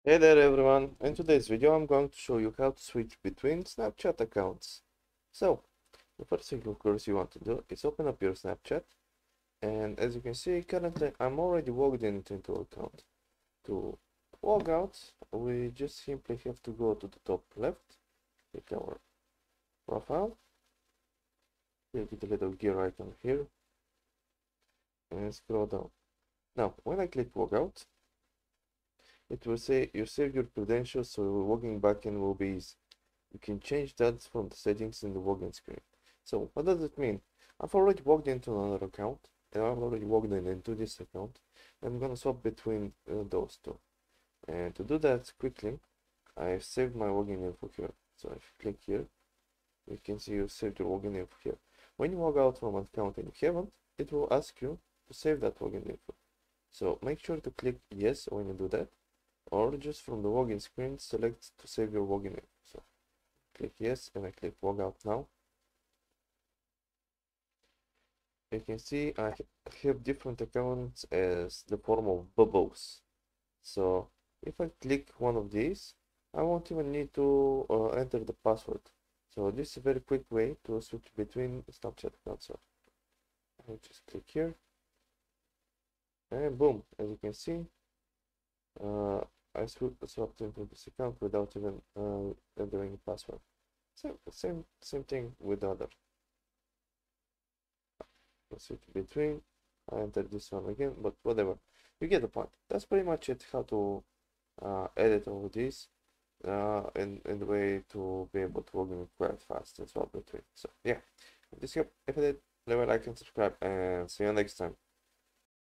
Hey there everyone, in today's video I'm going to show you how to switch between Snapchat accounts. So, the first thing of course you want to do is open up your Snapchat, and as you can see currently I'm already logged into account. To log out, we just simply have to go to the top left, click our profile, click the little gear icon here, and scroll down. Now, when I click log out, it will say you saved your credentials, so logging back in will be easy. You can change that from the settings in the login screen. So what does it mean? I've already logged into another account, and I've already logged in into this account. I'm gonna swap between those two. And to do that quickly, I've saved my login info here. So if you click here, you can see you saved your login info here. When you log out from an account and you haven't, it will ask you to save that login info. So make sure to click yes when you do that, or just from the login screen, select to save your login info. So click yes, and I click log out now. You can see I have different accounts as the form of bubbles. So if I click one of these, I won't even need to enter the password. So this is a very quick way to switch between Snapchat accounts. So I just click here, and boom, as you can see, uh, I swapped into this account without even entering a password. Same thing with the other. Switch between. I entered this one again, but whatever. You get the point. That's pretty much it. How to edit all this in the way to be able to log in quite fast as well between. So yeah, if this helped, if it did, leave a like and subscribe, and see you next time.